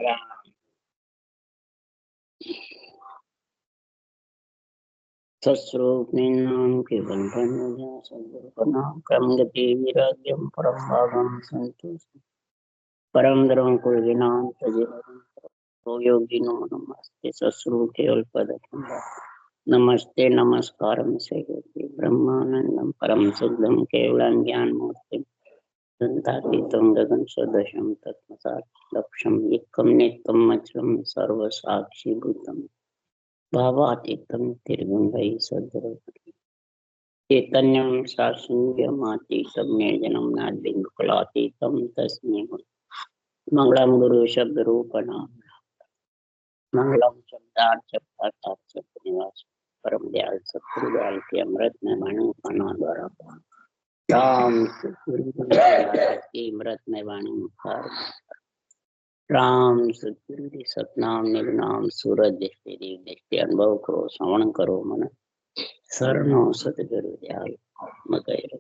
राम। सस्वरूप नाम केवल सद्गुरु का नाम क्रम गति विराग्यम परम भागम संतोष परम धर्म को विनाम तो योगी नो नमस्ते सस्वरूप केवल पद नमस्ते नमस्कारम से ब्रह्मानंदम परम शुद्धम केवलम ज्ञान मूर्ति संतातीतम गगन सदृशम तत्मसात् लक्ष्यम एकम नित्यम अचलम सर्व साक्षी भूतम भावातीतम त्रिगुणै सद्गुरु चैतन्यम शास्त्रमातीतम निर्जनम नाद्बिंदुकलातीतम तस्मै मंगलम गुरु शब्द रूपणाम मंगलम शब्दार्थ शब्दार्थ निवास परम दयाल सत्पुरुष के अमृत में वाणी पाना द्वारा राम की अमृत में वाणी मुखार राम सतगुरु सतनाम निगनाम सूरज दृष्टि देव दृष्टि अनुभव करो श्रवण करो मन शरणो सतगुरु दयाल मगैर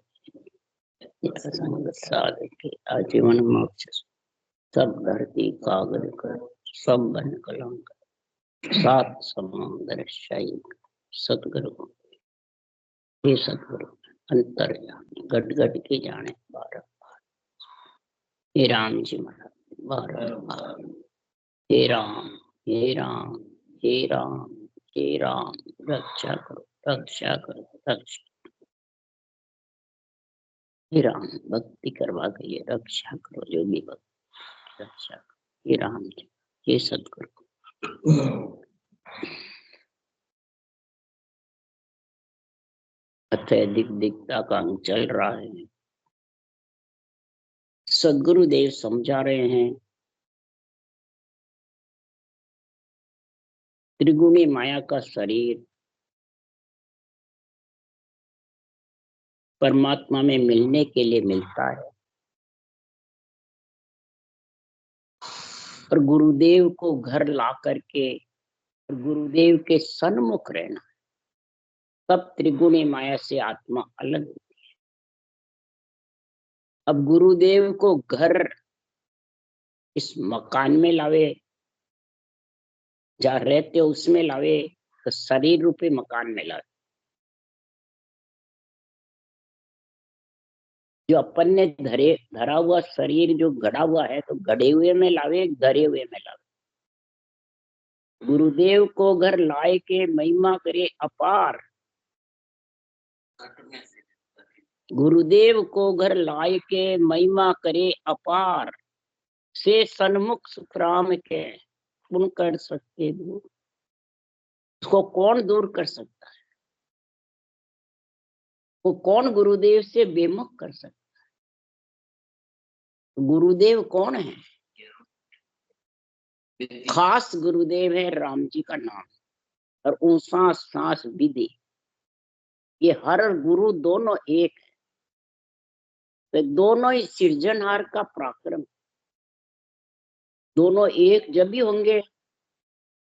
संगत साधक आजीवन मोक्ष सब धरती कागज कर सब बन कलंक सात समुद्र शाही सतगुरु हे सतगुरु अंतर्यामी गट गट के जाने बार हे राम जी महाराज बार हे राम हे राम हे राम हे राम रक्षा करो रक्षा करो रक्षा हे राम भक्ति करवा के रक्षा करो जो भी भक्त रक्षा करो हे राम जी हे सतगुरु अत्यधिक दिखता काम चल रहा है। सदगुरुदेव समझा रहे हैं त्रिगुणी माया का शरीर परमात्मा में मिलने के लिए मिलता है और गुरुदेव को घर ला करके गुरुदेव के सन्मुख रहना तब त्रिगुणी माया से आत्मा अलग होती है। अब गुरुदेव को घर इस मकान में लावे जहाँ रहते हो उसमें लावे तो शरीर रूपी मकान में लावे। जो अपन ने धरा हुआ शरीर जो गड़ा हुआ है तो गड़े हुए में लावे धरे हुए में लावे। गुरुदेव को घर लाए के महिमा करे अपार। गुरुदेव को घर लाए के महिमा करे अपार से सन्मुख सुखराम के पुन कर सकते दूर। उसको कौन दूर कर सकता है? वो कौन गुरुदेव से बेमुख कर सकता है? गुरुदेव कौन है? खास गुरुदेव है राम जी का नाम और ऊंसा सांस विधि। ये हर गुरु दोनों एक है तो दोनों ही सृजनहार का पराक्रम। दोनों एक जब भी होंगे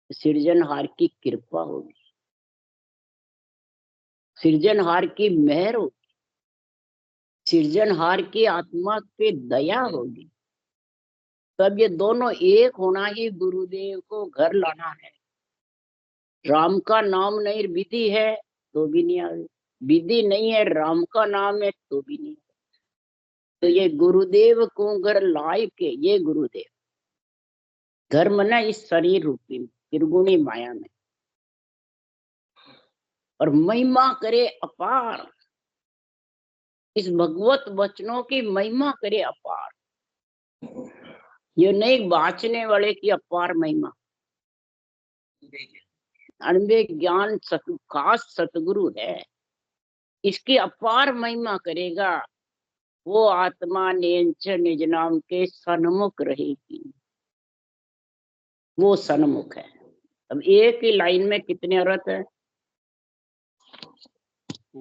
सृजनहार की कृपा होगी सृजनहार की मेहर होगी सृजनहार की आत्मा पे दया होगी। तब ये दोनों एक होना ही गुरुदेव को घर लाना है। राम का नाम नहीं विधि है तो भी नहीं आवे। विधि नहीं है राम का नाम है तो भी नहीं। तो ये गुरुदेव को घर लाए के ये गुरुदेव घर मना इस शरीर रूपी त्रिगुणी माया में और महिमा करे अपार। इस भगवत वचनों की महिमा करे अपार। ये नहीं बाँचने वाले की अपार महिमा। अनबे ज्ञान खास सतगुरु है इसकी अपार महिमा करेगा वो आत्मा निज नाम के सन्मुख रहेगी। वो सन्मुख है। अब एक ही लाइन में कितने अर्थ है?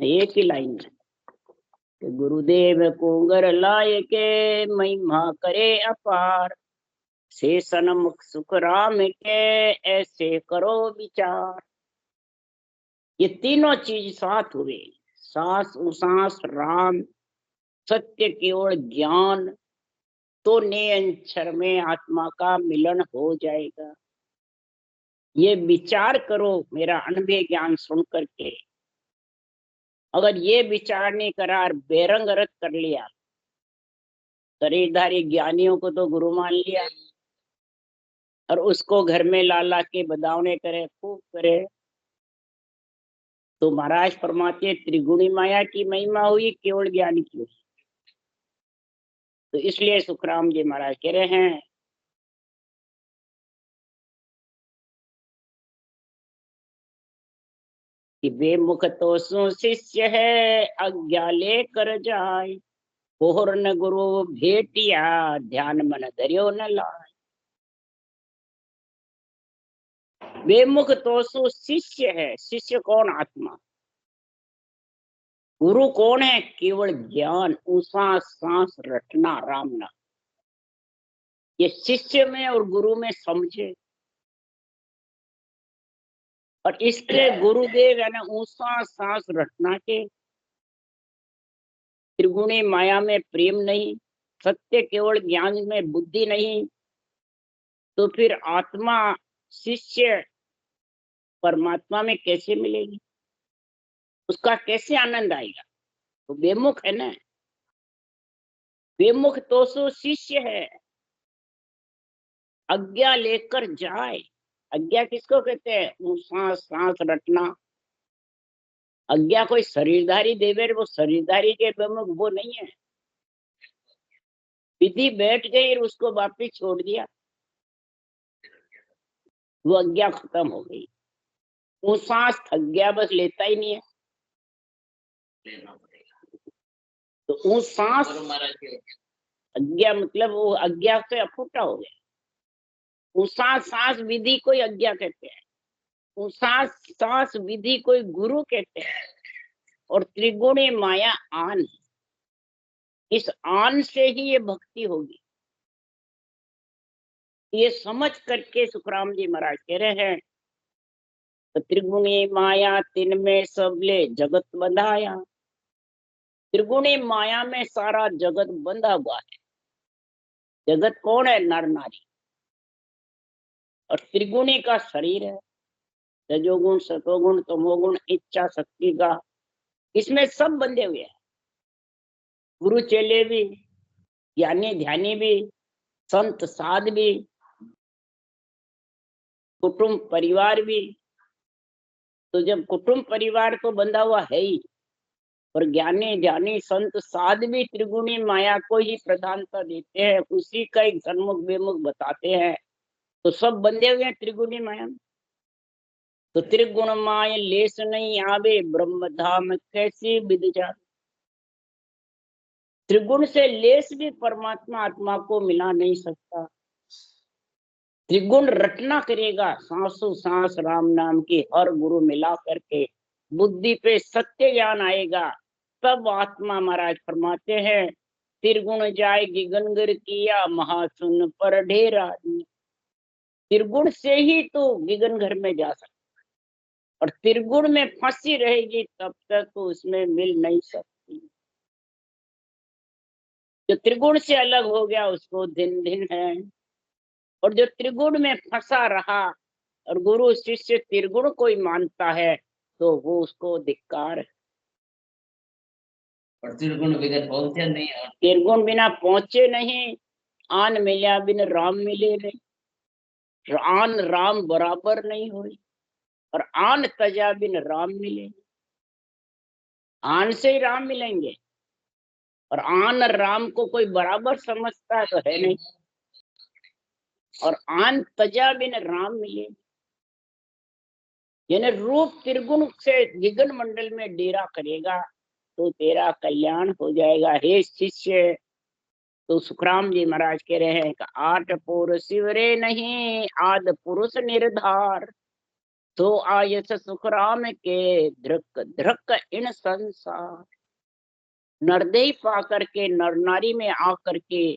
एक ही लाइन में कि गुरुदेव को घर लाए के महिमा करे अपार से सन्मुख सुख राम के ऐसे करो विचार। ये तीनों चीज साथ हुए सांस उसास राम सत्य की ओर ज्ञान तो नयन क्षर में आत्मा का मिलन हो जाएगा। ये विचार करो मेरा अनुभव ज्ञान सुन करके। अगर ये विचार नहीं करा और बेरंग रत कर लिया, शरीरधारी ज्ञानियों को तो गुरु मान लिया और उसको घर में ला ला के बदावने करे, खूब करे, तो महाराज फरमाते त्रिगुणी माया की महिमा हुई, केवल ज्ञान की हुई। तो इसलिए सुखराम जी महाराज कह रहे हैं कि बेमुख तो सु शिष्य है, आज्ञा लेकर जाए, पोहर न गुरु भेटिया, ध्यान मन धरियो न लाए। बेमुख तो सु शिष्य है, शिष्य कौन? आत्मा। गुरु कौन है? केवल ज्ञान, उसा सांस रटना राम नाम। ये शिष्य में और गुरु में समझे। और इसके गुरुदेव यानी ऊंचा सांस रटना के, त्रिगुणी माया में प्रेम नहीं, सत्य केवल ज्ञान में बुद्धि नहीं, तो फिर आत्मा शिष्य परमात्मा में कैसे मिलेगी? उसका कैसे आनंद आएगा? तो बेमुख है ना। बेमुख तो सो शिष्य है, आज्ञा लेकर जाए। आज्ञा किसको कहते हैं? ऊंचा सांस रटना। आज्ञा कोई शरीरधारी देवे, वो शरीरधारी के बेमुख वो नहीं है। विधि बैठ गई और उसको वापिस छोड़ दिया, वो आज्ञा खत्म हो गई। वो सांस थक गया, बस लेता ही नहीं है, तो वो सांस आज्ञा मतलब वो आज्ञा से अफूटा हो गया। वो सांस विधि कोई आज्ञा कहते हैं, वो सांस विधि कोई गुरु कहते हैं, और त्रिगुणी माया आन। इस आन से ही ये भक्ति होगी। ये समझ करके सुखराम जी महाराज कह रहे हैं, तो त्रिगुणी माया तिन में सबले जगत बंधाया। त्रिगुणी माया में सारा जगत बंधा हुआ है। जगत कौन है? नर नारी। और त्रिगुणी का शरीर है, रजोगुण सतोगुण तमोगुण इच्छा शक्ति का, इसमें सब बंधे हुए हैं। गुरु चेले भी, ज्ञानी ध्यानी भी, संत साध भी, कुटुंब परिवार भी। तो जब कुटुंब परिवार तो बंधा हुआ है ही, और ज्ञानी ध्यानी संत साध भी त्रिगुणी माया को ही प्रधानता देते हैं, उसी का एक सन्मुख बेमुख बताते हैं, तो सब बंधे हुए हैं त्रिगुणी माया में। तो त्रिगुण माय लेस नहीं आवे, ब्रह्म धाम कैसी विद जा। त्रिगुण से लेस भी परमात्मा आत्मा को मिला नहीं सकता। त्रिगुण रटना करेगा, सांसों सांस राम नाम की हर गुरु मिला करके बुद्धि पे सत्य ज्ञान आएगा, तब आत्मा महाराज फरमाते हैं त्रिगुण जाए गिगनगर किया, महासुन पर ढेरा। त्रिगुण से ही तो गिगन घर में जा सकता, और त्रिगुण में फंसी रहेगी तब तक तो उसमें मिल नहीं सकती। जो त्रिगुण से अलग हो गया उसको दिन दिन है, और जो त्रिगुण में फंसा रहा और गुरु शिष्य त्रिगुण को ही मानता है, तो वो उसको धिक्कार है। और त्रिगुण बिना पहुंचे नहीं, त्रिगुण बिना पहुंचे नहीं। आन मिल्या बिन राम मिले नहीं, आन राम बराबर नहीं हुई, और आन तजा बिन राम मिले। आन से ही राम मिलेंगे, और आन राम को कोई बराबर समझता तो है नहीं, और आन तजा बिन राम मिले। यानी रूप त्रिगुण से गिगन मंडल में डेरा करेगा तो तेरा कल्याण हो जाएगा। हे शिष्य, तो सुखराम जी महाराज कह रहे हैं कि आठ पुरुष शिवरे नहीं, आद पुरुष निर्धार, तो आयस सुखराम के धृक धृक इन संसार। नरदेह पा करके नर नारी में आकर के,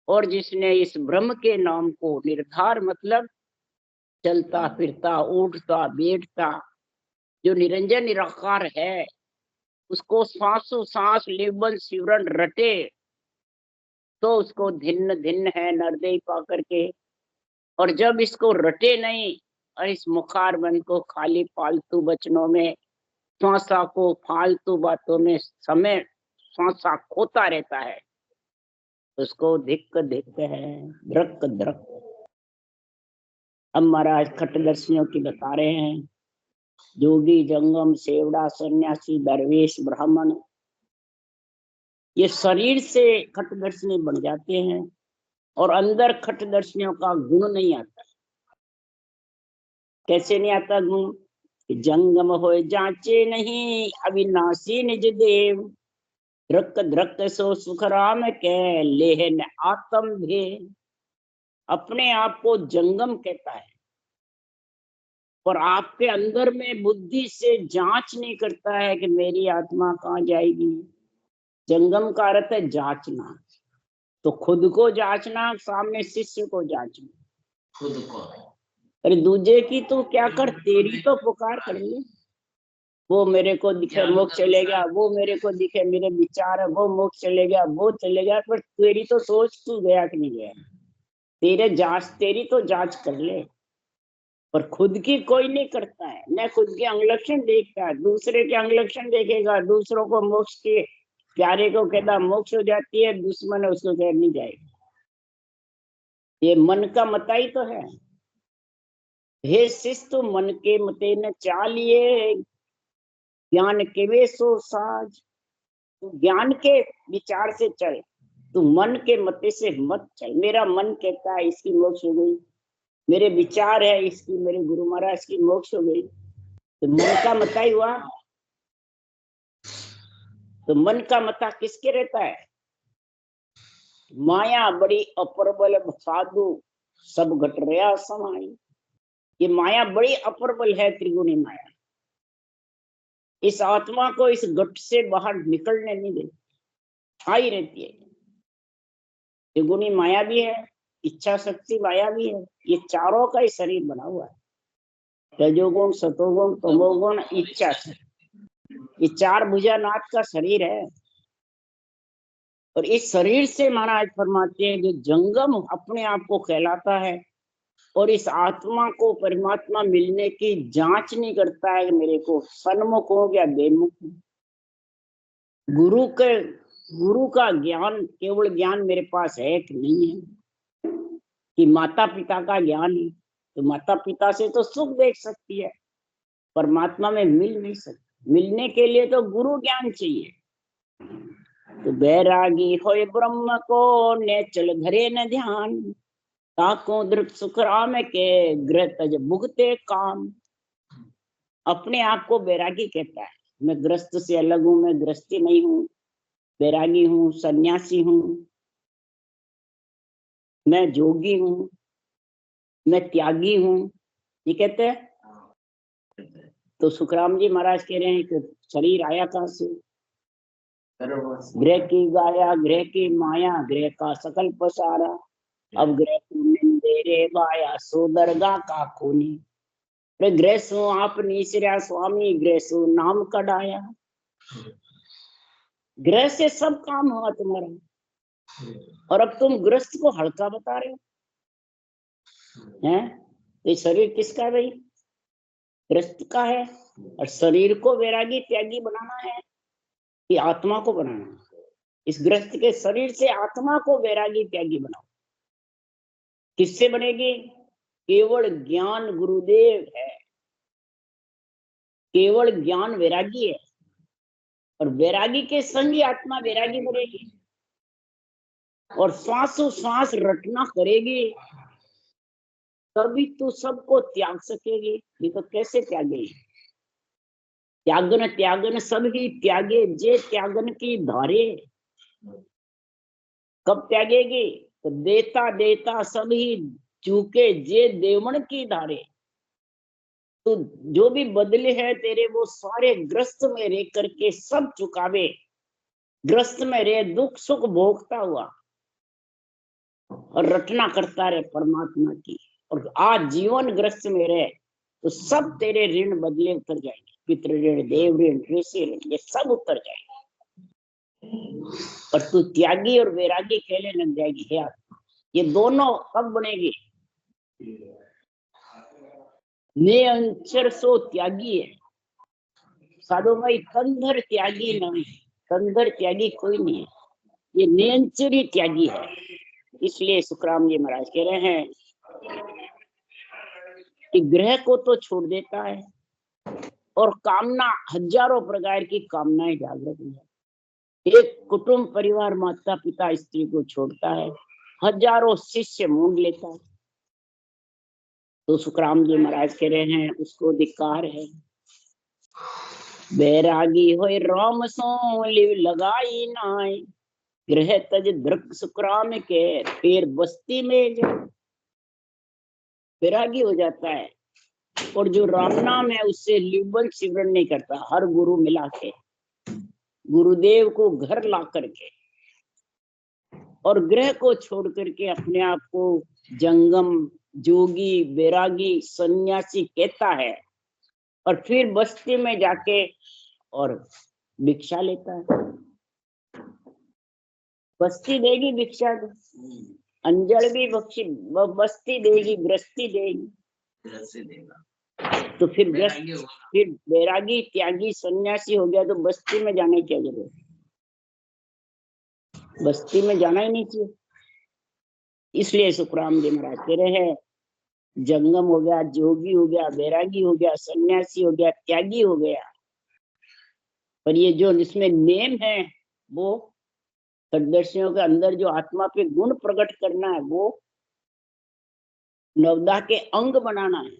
और जिसने इस ब्रह्म के नाम को निर्धार मतलब चलता फिरता उठता बैठता जो निरंजन निराकार है, उसको सांसों सांस लेबन सिमरन रटे, तो उसको धिन्न धिन्न है नरदेह पा करके। और जब इसको रटे नहीं और इस मुखार बंद को खाली फालतू वचनों में, श्वासा को फालतू बातों में समय श्वासा खोता रहता है, उसको धिक्क धिक्क है, द्रक द्रक। अब महाराज खटदर्शियों की बता रहे हैं, जोगी जंगम सेवड़ा सन्यासी दरवेश ब्राह्मण, ये शरीर से खटदर्शनी बन जाते हैं और अंदर खटदर्शियों का गुण नहीं आता। कैसे नहीं आता गुण? जंगम होए जांचे नहीं अविनाशी निज देव, द्रक द्रक सो सुख राम के लेहन आत्म भे। अपने आप को जंगम कहता है और आपके अंदर में बुद्धि से जांच नहीं करता है कि मेरी आत्मा कहाँ जाएगी। जंगम का अर्थ है जांचना, तो खुद को जांचना, सामने शिष्य को जांचना, खुद को। अरे दूजे की तो क्या कर, तेरी तो पुकार कर ले। वो मेरे को दिखे मोक्ष चले गया, वो मेरे को दिखे मेरे विचार है वो मोक्ष चले गया, वो चले गया, पर तेरी तो सोच तू गया कि नहीं गया, तेरी तो जांच कर ले। पर खुद की कोई नहीं करता है, न खुद के अंगलक्षण देखता है, दूसरे के अंगलक्षण देखेगा। दूसरों को मोक्ष के प्यारे को कहता मोक्ष हो जाती है, दुश्मन है उसको कह नहीं जाएगा। ये मन का मताई तो है। हे शिष्य मन के मते न चालिए, ज्ञान के वे सो साज। तू ज्ञान के विचार से चल, तू मन के मते से मत चल। मेरा मन कहता है इसकी मोक्ष हो गई, मेरे विचार है इसकी, मेरे गुरु महाराज की मोक्ष हो गई, तो मन का मता ही हुआ। तो मन का मता किसके रहता है? माया बड़ी अप्रबल साधु सब घट रहा समाई। ये माया बड़ी अप्रबल है, त्रिगुणी माया। इस आत्मा को इस घट से बाहर निकलने नहीं देती, आई रहती है। त्रिगुणी माया भी है, इच्छा शक्ति माया भी है, ये चारों का ही शरीर बना हुआ है। रजोगुण सतोगुण तमोगुण इच्छा से, ये चार भुजा नाथ का शरीर है। और इस शरीर से महाराज फरमाते हैं जो जंगम अपने आप को कहलाता है और इस आत्मा को परमात्मा मिलने की जांच नहीं करता है, मेरे को सन्मुख हो या बेमुख। गुरु का ज्ञान, केवल ज्ञान मेरे पास है कि नहीं है, कि माता पिता का ज्ञान है, तो माता पिता से तो सुख देख सकती है, परमात्मा में मिल नहीं सकती। मिलने के लिए तो गुरु ज्ञान चाहिए। तो बैरागी होए ब्रह्म को ने चल धरे न ध्यान, ताको दृक सुख राम के ग्रह तज भुगते काम। अपने आप को बैरागी कहता है, मैं ग्रस्त से अलग हूं, मैं ग्रस्ती नहीं हूं, बैरागी हूं, सन्यासी हूं, मैं जोगी हूं, मैं त्यागी हूं, ये कहते हैं। तो सुखराम जी महाराज कह रहे हैं कि शरीर आया कहां से? ग्रह की गाया ग्रह की माया, ग्रह का सकल पसारा, अब ग्रह को निंदेरे बाया सो दरगाह का खूनी। ग्रह सो आप नीसरा स्वामी, ग्रह सो नाम कढ़ाया। ग्रह से सब काम हुआ तुम्हारा, और अब तुम ग्रस्त को हल्का बता रहे हो हैं। ये शरीर किसका है भाई? ग्रस्त का है। और शरीर को वैरागी त्यागी बनाना है कि आत्मा को बनाना है? इस ग्रस्त के शरीर से आत्मा को वैरागी त्यागी बनाओ। किससे बनेगी? केवल ज्ञान गुरुदेव है, केवल ज्ञान वैरागी है, और वैरागी के संग ही आत्मा वैरागी बनेगी। और श्वासों श्वास रटना करेगी तभी तू सबको त्याग सकेगी, नहीं तो कैसे त्यागेगी? त्यागन त्यागन सब ही त्यागे, जे त्यागन की धारे। कब त्यागेगी? तो देता देता सब ही चूके, जे देवण की धारे। तो जो भी बदले हैं तेरे वो सारे ग्रस्त में रह करके सब चुकावे, ग्रस्त में रहे दुख सुख भोगता हुआ और रटना करता रहे परमात्मा की। और आज जीवन ग्रस्त में रहे तो सब तेरे ऋण बदले उतर जाएंगे, पितृ ऋण, देव ऋण, ऋषि ऋण, ये सब उतर जाएंगे। और तू त्यागी और वैरागी खेले लग जाएगी। हे आत्मा, ये दोनों कब बनेगी? निरंतर सो त्यागी है साधु भाई, कंधर त्यागी नहीं। कंधर त्यागी कोई नहीं है, ये निरंतरी त्यागी है। इसलिए सुखराम जी महाराज कह रहे हैं कि ग्रह को तो छोड़ देता है और कामना, हजारों प्रकार की कामनाएं जागृत है। एक कुटुंब परिवार, माता पिता स्त्री को छोड़ता है, हजारों शिष्य मूंढ लेता है। तो सुखराम जी महाराज कह रहे हैं उसको धिक्कार है। बैरागी होय राम सो लिव लगाई नाय, ग्रह तज दृक सुखराम के फिर बस्ती में जा। बैरागी हो जाता है और जो राम नाम है उससे लिवन सिमरन नहीं करता। हर गुरु मिला के, गुरुदेव को घर ला करके और ग्रह को छोड़ करके अपने आप को जंगम, जोगी, बैरागी, सन्यासी कहता है और फिर बस्ती में जाके और भिक्षा लेता है। बस्ती देगी भिक्षा दो, अंजल भी बख्शी, बस्ती देगी, गृहस्थी देगी। तो फिर बैरागी त्यागी सन्यासी हो गया तो बस्ती में जाने की क्या जरूरत? बस्ती में जाना ही नहीं चाहिए। इसलिए सुखराम जी महाराज कह रहे हैं जंगम हो गया, जोगी हो गया, बैरागी हो गया, सन्यासी हो गया, त्यागी हो गया, पर ये जो इसमें नेम है वो सदस्यों के अंदर जो आत्मा पे गुण प्रकट करना है, वो नवदा के अंग बनाना है।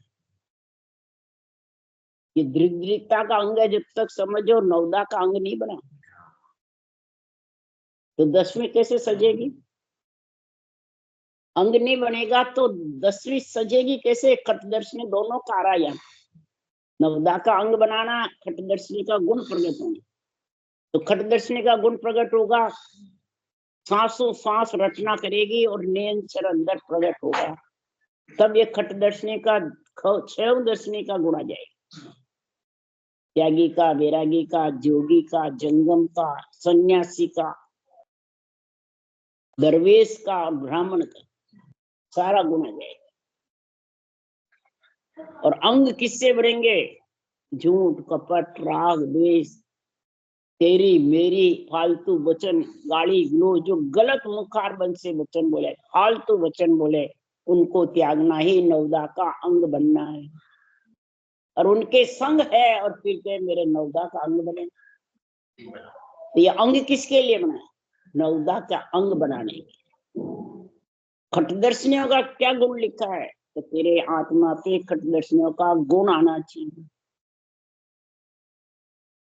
ये दृढ़ता का अंग है, जब तक समझो नवदा का अंग नहीं बना तो 10वीं कैसे सजेगी? अंग नहीं बनेगा तो 10वीं सजेगी कैसे? खटदर्शनी दोनों कारायण, नवदा का अंग बनाना, खटदर्शनी का गुण प्रकट होना। तो खटदर्शनी का गुण प्रकट होगा, सांसों सांस रचना करेगी और निरंतर अंदर प्रकट होगा, तब ये खटदर्शनी का, क्षय दर्शनी का गुण आ जाएगा। त्यागी का, वैरागी का, जोगी का, जंगम का, सन्यासी का, दरवेश का, ब्राह्मण का, सारा गुण आ जाएगा। और अंग किससे भरेंगे? झूठ, कपट, राग, द्वेष, तेरी मेरी, फालतू वचन, गाली गलौज, जो गलत मुखारबंद से वचन बोले, फालतू वचन बोले, उनको त्यागना ही नवदा का अंग बनना है। और उनके संग है और फिर के मेरे नवदा का अंग बने। तो ये अंग किसके लिए बना है? नवदा का अंग बनाने के। खटदर्शनियों का क्या गुण लिखा है? तो तेरे आत्मा पे खटदर्शनियों का गुण आना चाहिए।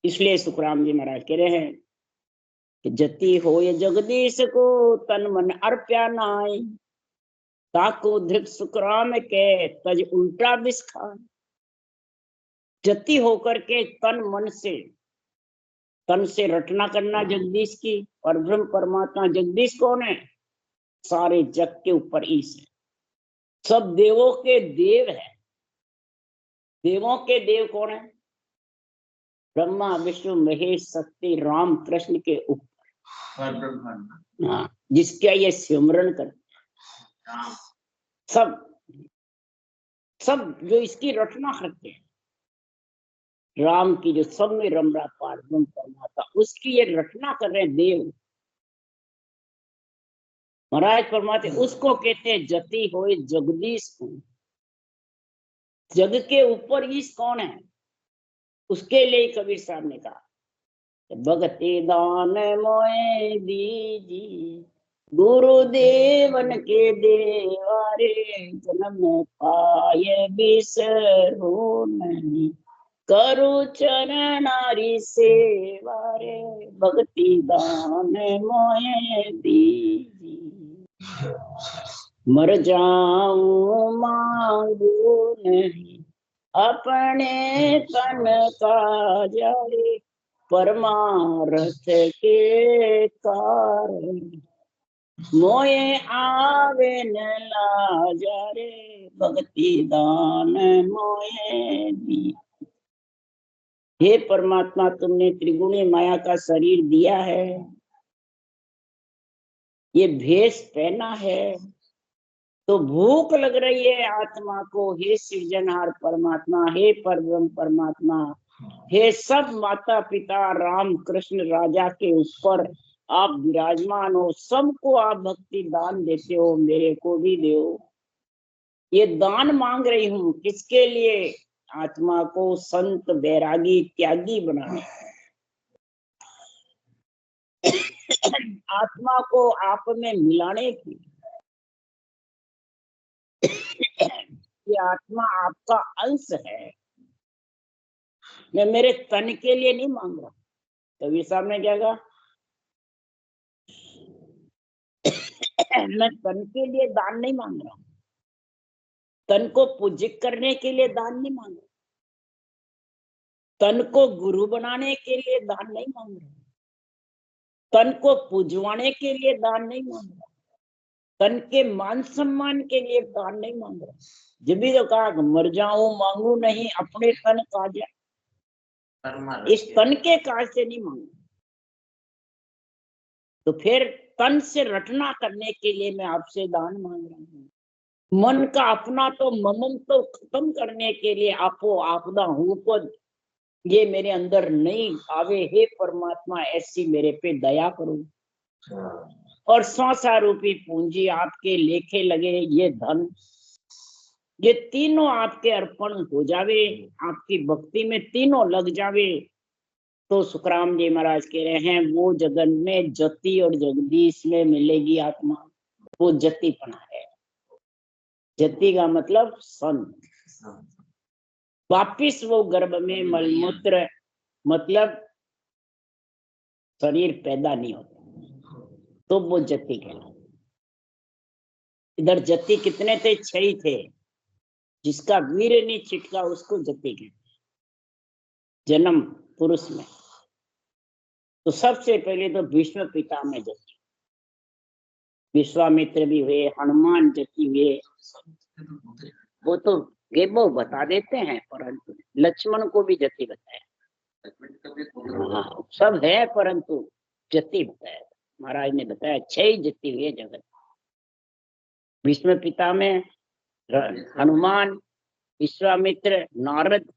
इसलिए सुखराम जी महाराज कह रहे हैं कि जति हो ये जगदीश को तन मन अर्प्या नाय, ताको धृत सुखराम के तज उल्टा विष खाए। जति होकर के तन से रटना करना जगदीश की, और ब्रह्म परमात्मा जगदीश कौन है? सारे जग के ऊपर ईश है, सब देवों के देव है। देवों के देव कौन है? ब्रह्मा, विष्णु, महेश, शक्ति, राम, कृष्ण के ऊपर। हाँ, जिसका ये सिमरन करते सब जो इसकी रचना करते हैं, राम की जो सब में रम रहा पार ब्रह्म परमात्मा, उसकी ये रचना कर रहे देव महाराज परमात्मा, उसको कहते हैं जति होए जगदीश को। जग के ऊपर ईश कौन है? उसके लिए कबीर साहब ने कहा भगति दान मोए दीजी, गुरुदेवन के देवारे, जन्म पाए बिसरो नहीं, करु चरणारी सेवारे, भक्ति दान मोए दीजी, मर जाऊं मांगू नहीं, अपने तन का जारे, परमार्थ के कारण, मोए आवे न लाजारे, भक्ति दान मोए दी। हे परमात्मा, तुमने त्रिगुणी माया का शरीर दिया है, ये भेष पहना है, तो भूख लग रही है आत्मा को। हे सृजनहार परमात्मा, हे परब्रह्म परमात्मा, हे सब माता पिता राम कृष्ण राजा के ऊपर आप विराजमान हो, सबको आप भक्ति दान देते हो, मेरे को भी दो। ये दान मांग रही हूँ, किसके लिए? आत्मा को संत बैरागी त्यागी बनाने, आत्मा को आप में मिलाने की। ये आत्मा आपका अंश है, मैं मेरे तन के लिए नहीं मांग रहा। कबीर साहब ने क्या कहा? मैं तन के लिए दान नहीं मांग रहा, तन को पूज्य करने के लिए दान नहीं मांग रहा, तन को गुरु बनाने के लिए दान नहीं मांग रहा, तन को पूजवाने के लिए दान नहीं मांग रहा, तन के मान सम्मान के लिए दान नहीं मांग रहा। जब भी तो कहा मर जाऊं मांगू नहीं, अपने तन काज, इस तन के काज से नहीं मांगू। तो फिर तन से रटना करने के लिए मैं आपसे दान मांग रहा हूँ। मन का अपना तो ममम तो खत्म करने के लिए आपो आपदा हूँ को ये मेरे अंदर नहीं आवे। हे परमात्मा, ऐसी मेरे पे दया करो। और संसार रूपी पूंजी आपके लेखे लगे, ये धन, ये तीनों आपके अर्पण हो जावे, आपकी भक्ति में तीनों लग जावे। तो सुखराम जी महाराज कह रहे हैं, वो जगन में जति और जगदीश में मिलेगी आत्मा, वो जतिपना है। जति का मतलब संत। वापिस वो गर्भ में मलमूत्र मतलब शरीर पैदा नहीं होता, तो वो जति कहलाता। इधर जति कितने थे? 6 थे। जिसका वीर नहीं छिटका उसको जति कहते। जन्म पुरुष में तो सबसे पहले तो भीष्म पिता में जति, विश्वामित्र भी हुए, हनुमान जति हुए। वो तो ये वो बता देते हैं, परंतु लक्ष्मण को भी जति बताया। हाँ, सब है परंतु जति बताया। महाराज ने बताया 6 जति हुए जगत। भीष्म पिता में हनुमान, विश्वामित्र, नारद,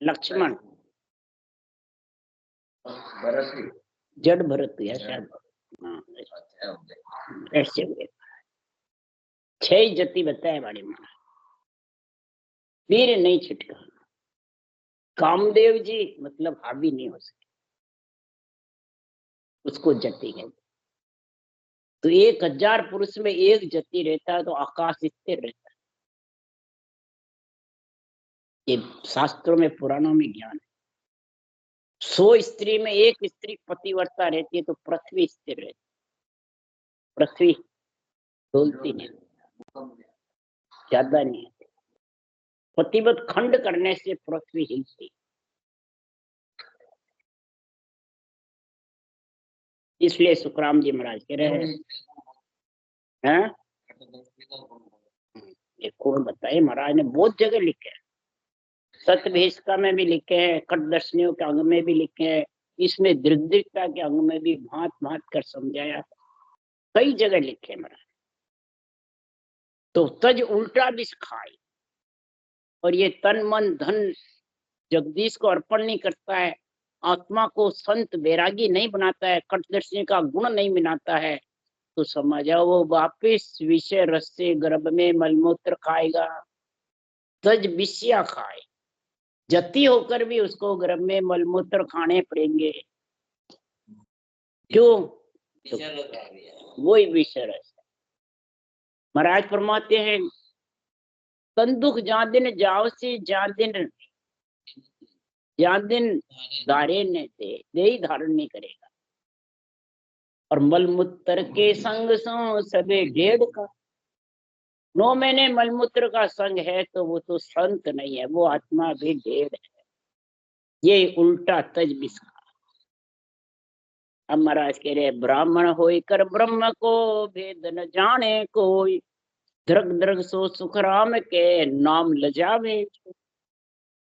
लक्ष्मण, जड़ भरत शायद, ऐसे हुए 6 जति बताए बड़े महाराज। वीर नहीं छिटका। कामदेव जी मतलब हावी नहीं हो सके, उसको जति कहते। तो 1000 पुरुष में एक जति रहता है तो आकाश स्थिर रहता है। ये शास्त्रों में पुराणों में ज्ञान है। 100 स्त्री में एक स्त्री पतिव्रता रहती है तो पृथ्वी स्थिर रहती है, पृथ्वी डोलती नहीं, ज्यादा नहीं है। पतिव्रत खंड करने से पृथ्वी हिलती। इसलिए सुखराम जी महाराज कह रहे हैं, ये कौन बताए? महाराज ने बहुत जगह लिखे हैं, सतभेषका में भी लिखे हैं, कटदर्शनियों के अंग में भी लिखे हैं, इसमें दृग्दृगता के अंग में भी भांत भांत कर समझाया, कई जगह लिखे महाराज। तो तज उल्टा भी खाई, और ये तन मन धन जगदीश को अर्पण नहीं करता है, आत्मा को संत बैरागी नहीं बनाता है, कटदर्शनी का गुण नहीं मिलाता है, तो समझा वो वापिस विषय रस से गर्भ में मलमूत्र खाएगा। तज विषया खाए, जति होकर भी उसको गर्भ में मलमूत्र खाने पड़ेंगे। क्यों? तो वही विषय रस। महाराज फरमाते हैं, तंदुख जा दिन जाओ से जा दिन धारे ने दे ही धारण नहीं करेगा। और मलमूत्र के संग सो सबे ढेड़ का, 9 महीने मलमूत्र का संग है तो वो तो संत नहीं है, वो आत्मा भी ढेड़ है। ये उल्टा तज बिस्का। अब महाराज कह रहे, ब्राह्मण होई कर ब्रह्म को भेद न जाने कोई, द्रग द्रग सो सुखराम के नाम लजावे।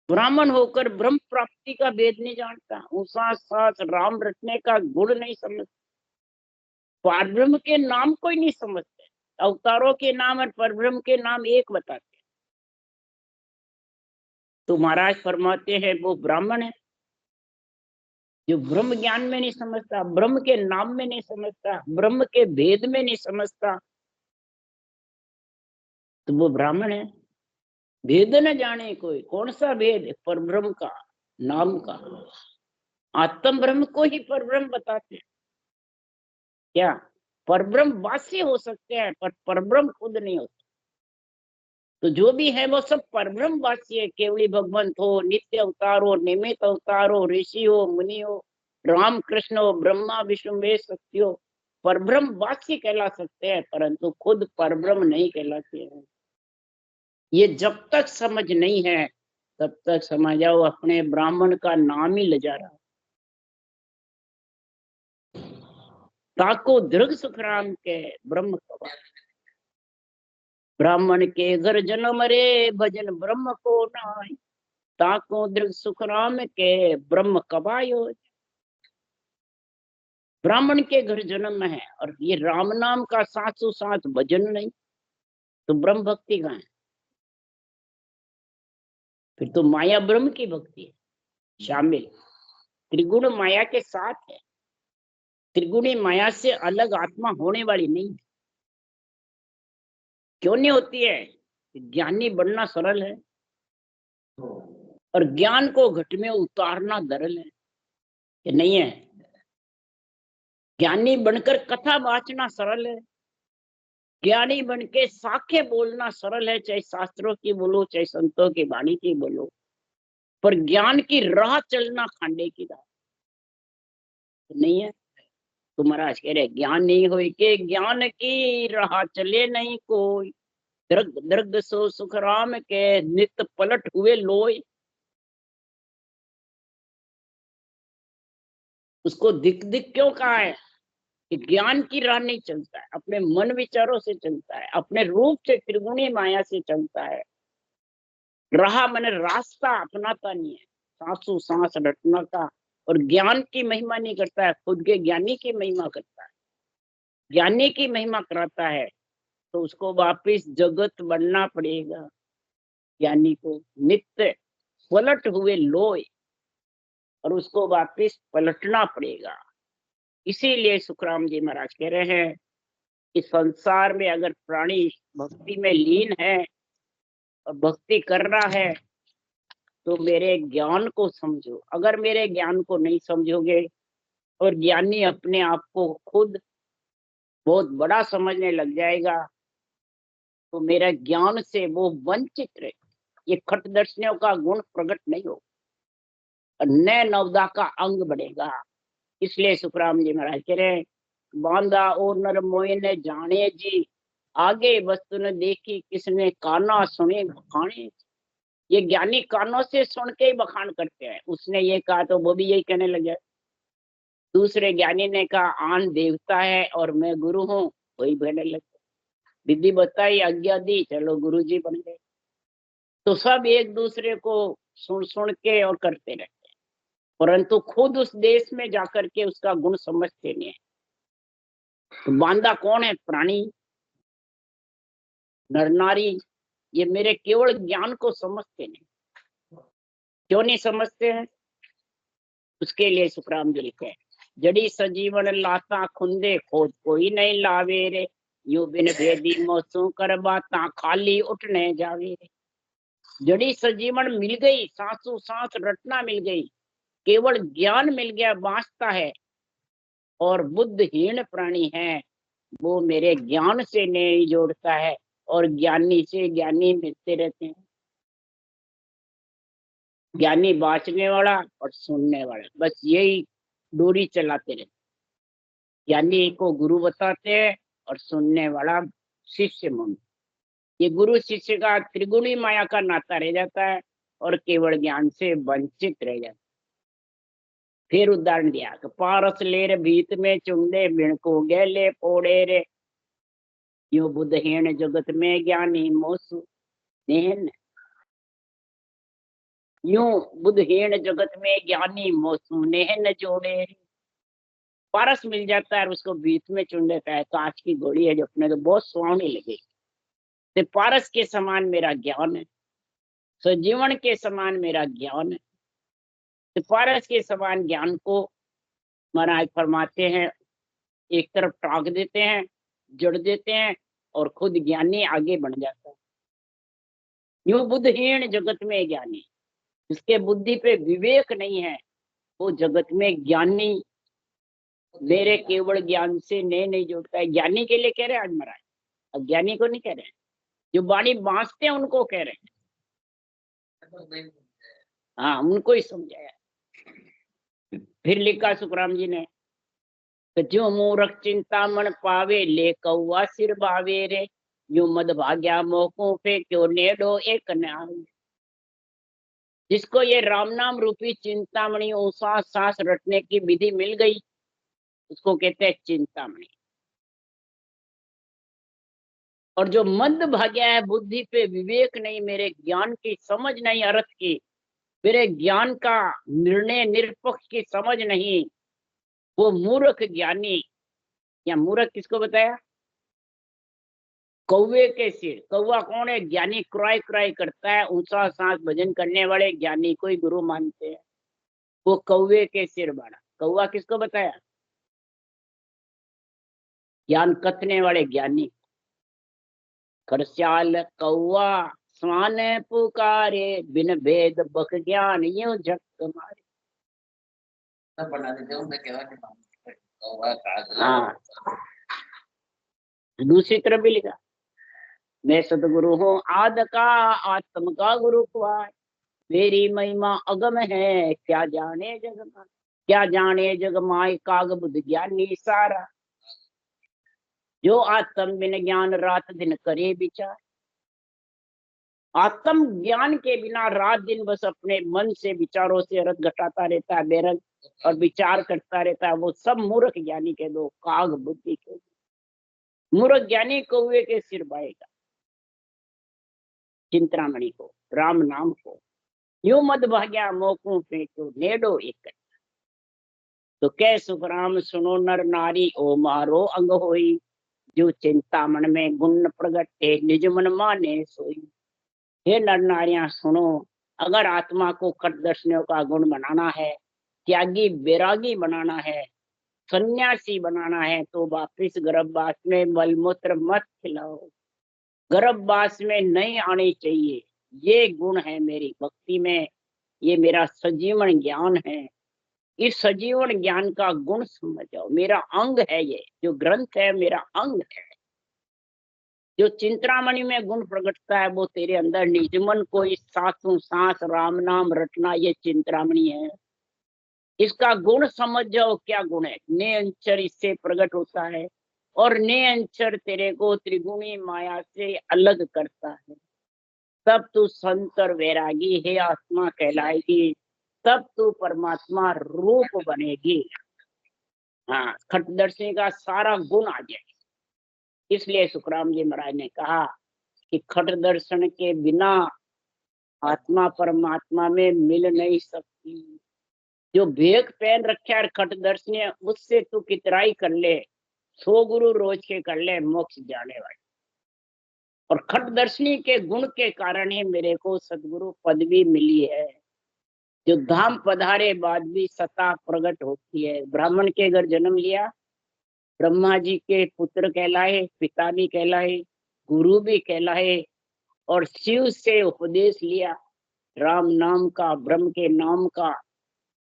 ब्राह्मण होकर ब्रह्म प्राप्ति का भेद नहीं जानता, उस साथ राम रटने का गुण नहीं समझता, परब्रह्म के नाम कोई नहीं समझते, अवतारों के नाम और परब्रह्म के नाम एक बताते। तो महाराज फरमाते हैं वो ब्राह्मण है जो ब्रह्म ज्ञान में नहीं समझता, ब्रह्म के नाम में नहीं समझता, ब्रह्म के भेद में नहीं समझता, तो वो ब्राह्मण है। भेद न जाने कोई, कौन सा भेद? परब्रह्म का, नाम का। आत्म ब्रह्म को ही परब्रह्म बताते हैं। क्या परब्रह्म वासी हो सकते हैं, पर परब्रह्म खुद नहीं होते। तो जो भी है वो सब परब्रह्म वासी है। केवली भगवंत हो, नित्य अवतार हो, निमित अवतार हो, ऋषि हो, मुनि हो, राम कृष्ण हो, ब्रह्मा विष्णु महेश शक्ति हो, परब्रह्म वासी कहला सकते हैं, परंतु खुद परब्रह्म नहीं कहलाते हैं। ये जब तक समझ नहीं है तब तक समझ जाओ अपने ब्राह्मण का नाम ही ले जा रहा। ताको दृढ़ सुखराम के ब्रह्म कवा, ब्राह्मण के घर जन्म रे भजन ब्रह्म को नाय, ताको दृढ़ सुखराम के ब्रह्म कबायो। ब्राह्मण के घर जन्म है और ये राम नाम का सासु साथ भजन नहीं, तो ब्रह्म भक्ति कहाँ है? फिर तो माया ब्रह्म की भक्ति है शामिल, त्रिगुण माया के साथ है। त्रिगुणी माया से अलग आत्मा होने वाली नहीं। क्यों नहीं होती है? ज्ञानी बनना सरल है और ज्ञान को घट में उतारना दरल है, कि नहीं है? ज्ञानी बनकर कथा वाचना सरल है, ज्ञानी बन के साखे बोलना सरल है, चाहे शास्त्रों की बोलो चाहे संतों की वाणी की बोलो, पर ज्ञान की राह चलना खांडे की राह नहीं है। तो महाराज कह रहे ज्ञान नहीं हो के ज्ञान की राह चले नहीं कोई, दृग दृग सो सुख राम के नित पलट हुए लोय। उसको दिख दिख क्यों कहा है? कि ज्ञान की राह नहीं चलता है, अपने मन विचारों से चलता है, अपने रूप से त्रिगुणी माया से चलता है। राह मैंने रास्ता अपनाता नहीं है, सांसों सांस रटना का, और ज्ञान की महिमा नहीं करता है, खुद के ज्ञानी की महिमा करता है। ज्ञानी की महिमा कराता है तो उसको वापिस जगत बनना पड़ेगा। ज्ञानी को नित्य पलट हुए लोय, और उसको वापिस पलटना पड़ेगा। इसीलिए सुखराम जी महाराज कह रहे हैं कि संसार में अगर प्राणी भक्ति में लीन है और भक्ति कर रहा है तो मेरे ज्ञान को समझो। अगर मेरे ज्ञान को नहीं समझोगे और ज्ञानी अपने आप को खुद बहुत बड़ा समझने लग जाएगा तो मेरा ज्ञान से वो वंचित रहे। ये खटदर्शियों का गुण प्रकट नहीं हो और नए नवदा का अंग बढ़ेगा। इसलिए सुखराम जी महाराज कह रहे बांधा और नर मोह ने जाने जी, आगे वस्तु ने देखी किसने काना सुने बखाने। ये ज्ञानी कानों से सुन के ही बखान करते हैं। उसने ये कहा तो वो भी यही कहने लगे। दूसरे ज्ञानी ने कहा आन देवता है और मैं गुरु हूँ, वही कहने लगे। विधि बताई आज्ञा दी, चलो गुरु जी बन गए। तो सब एक दूसरे को सुन सुन के और करते रहते हैं, परंतु खुद उस देश में जाकर के उसका गुण समझते नहीं है। तो बांदा कौन है? प्राणी, नर नारी, ये मेरे केवल ज्ञान को समझते नहीं। क्यों नहीं समझते हैं? उसके लिए सुखराम जी लिखे जड़ी सजीवन लाता खुंदे, खोज कोई नहीं लावे रे, यू बिन भेदी मोसू कर बाता खाली उठने जावे रे। जड़ी सजीवन मिल गई, सांसों सांस रटना मिल गई, केवल ज्ञान मिल गया, बांचता है। और बुद्धहीन प्राणी है वो मेरे ज्ञान से नहीं जोड़ता है, और ज्ञानी से ज्ञानी मिलते रहते हैं। ज्ञानी बांचने वाला और सुनने वाला, बस यही दूरी चलाते रहते। ज्ञानी को गुरु बताते हैं और सुनने वाला शिष्य मन। ये गुरु शिष्य का त्रिगुणी माया का नाता रह जाता है और केवल ज्ञान से वंचित रह जाता है। फिर उदाहरण दिया कि पारस लेर भीत में चुंदे बिण को गैले पोड़े रे, यूं बुद्धहीन जगत में ज्ञानी मोसु नेहन। यूं बुद्धहीन जगत में ज्ञानी मोसु नेहन जोड़े। पारस मिल जाता है और उसको बीच में चुन लेता है, कांच की घोड़ी है जो अपने को बहुत सुहावनी लगेगी। तो पारस के समान मेरा ज्ञान है, सजीवन के समान मेरा ज्ञान है। तो पारस के समान ज्ञान को महाराज फरमाते हैं एक तरफ टांग देते हैं, जड़ देते हैं और खुद ज्ञानी आगे बढ़ जाता है। यूं बुद्धहीन जगत में ज्ञानी, जिसके बुद्धि पे विवेक नहीं है वो जगत में ज्ञानी मेरे केवल ज्ञान से नहीं जोड़ता है। ज्ञानी के लिए कह रहे हैं आज महाराज, अज्ञानी को नहीं कह रहे हैं। जो वाणी बांसते हैं उनको कह रहे हैं, हाँ उनको ही समझाया। फिर लिखा सुखराम जी ने, जो मूर्ख चिंतामण पावे ले कौआ सिर बावे रे, यो मद भाग्या मोकों पे क्यों नेडो एक न्याय। जिसको ये राम नाम रूपी चिंतामणि सांस सांस रटने की विधि मिल गई उसको कहते हैं चिंतामणि। और जो मद भाग्या है, बुद्धि पे विवेक नहीं, मेरे ज्ञान की समझ नहीं, अर्थ की, मेरे ज्ञान का निर्णय निरपक्ष की समझ नहीं, वो मूर्ख ज्ञानी। या मूर्ख किसको बताया? कौवे के सिर। कौवा कौन है? ज्ञानी क्राई क्राई करता है, ऊंचा सांस भजन करने वाले ज्ञानी को ही गुरु मानते हैं। वो कौवे के सिर बना। कौवा किसको बताया? ज्ञान कथने वाले ज्ञानी। खरस्याल कौवा स्वान पुकारे, बिन भेद बक ज्ञान यूं झक मारे। बना देते हाँ, दूसरी तरफ भी लिखा, मैं सतगुरु हूँ आद का, आत्म का गुरु हुआ, मेरी महिमा अगम है, क्या जाने जग माय। क्या जाने जग माय काग बुद्ध ज्ञानी सारा, जो आत्म बिन ज्ञान रात दिन करे विचार। आत्म ज्ञान के बिना रात दिन बस अपने मन से विचारों से रत घटाता रहता है, बेरंग और विचार करता रहता है, वो सब मूर्ख ज्ञानी के दो, काग बुद्धि के दो। मूर्ख ज्ञानी कौवे के सिर बाएगा, चिंतामणि को, राम नाम को, यूं मद भाग्या मोकों पे क्यों नेडो एक। तो कै सुखराम सुनो नर नारी, ओ मारो अंग होई, जो चिंतामण में गुण प्रगटे निज मन माने सोई। हे नर नारियां सुनो, अगर आत्मा को खट दर्शनों का गुण बनाना है, त्यागी बैरागी बनाना है, सन्यासी बनाना है, तो वापिस गर्भवास में मलमूत्र मत खिलाओ। गर्भवास में नहीं आनी चाहिए। ये गुण है मेरी भक्ति में, ये मेरा सजीवन ज्ञान है। इस सजीवन ज्ञान का गुण समझ जाओ। मेरा अंग है, ये जो ग्रंथ है मेरा अंग है। जो चिंतामणि में गुण प्रकटता है वो तेरे अंदर निजमन को इस सातों सांस राम नाम रटना, ये चिंतामणि है। इसका गुण समझ जाओ। क्या गुण है? ने अंचर इससे प्रकट होता है, और ने अंचर तेरे को त्रिगुणी माया से अलग करता है। तब तू संत और वैरागी है आत्मा कहलाएगी, तब तू परमात्मा रूप बनेगी। हाँ, खटदर्शी का सारा गुण आ जाएगा। इसलिए सुखराम जी महाराज ने कहा कि खट दर्शन के बिना आत्मा परमात्मा में मिल नहीं सकती। जो भेक पहन रखे है खट दर्शन, उससे तू कितराई कर ले, 100 गुरु रोज के कर ले, मोक्ष जाने वाले। और खट दर्शनी के गुण के कारण ही मेरे को सदगुरु पदवी मिली है। जो धाम पधारे बाद भी सत्ता प्रकट होती है। ब्राह्मण के घर जन्म लिया, ब्रह्मा जी के पुत्र कहलाए, पिता भी कहलाए, गुरु भी कहलाए, और शिव से उपदेश लिया राम नाम का, ब्रह्म के नाम का।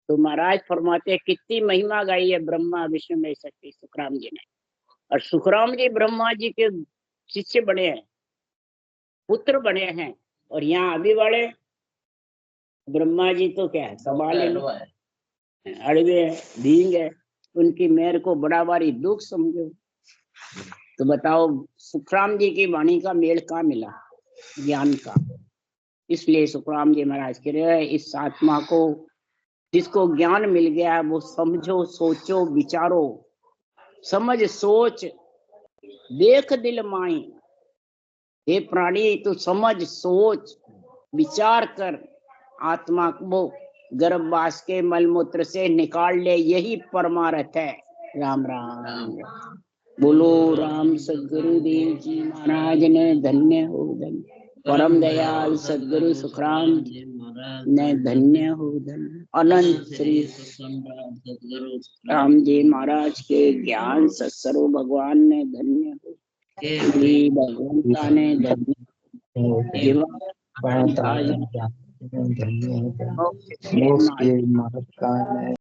तो महाराज फरमाते कितनी महिमा गाई है ब्रह्मा विष्णु में शक्ति सुखराम जी ने। और सुखराम जी ब्रह्मा जी के शिष्य बने हैं, पुत्र बने हैं। और यहाँ अभी वाले ब्रह्मा जी तो क्या है, सवाल अड़वे है, भींग है, उनकी मेहर को बड़ा भारी दुख समझो। तो बताओ सुखराम जी की वाणी का मेल कहाँ मिला? ज्ञान का। इसलिए सुखराम जी महाराज कह रहे हैं इस आत्मा को, जिसको ज्ञान मिल गया वो समझो, सोचो, विचारो। समझ सोच देख दिल माई, हे प्राणी तू समझ सोच विचार कर, आत्मा को गर्भवास के मलमूत्र से निकाल ले, यही परमार्थ है। राम राम। बोलो राम सदगुरुदेव जी महाराज ने धन्य हो धन्य। परम दयाल सदगुरु सुखराम जी महाराज ने धन्य हो धन्य। अनंत श्री सदगुरु राम जी महाराज के ज्ञान सत्सरो भगवान ने धन्य हो। भगवंता ने धन्य धन्य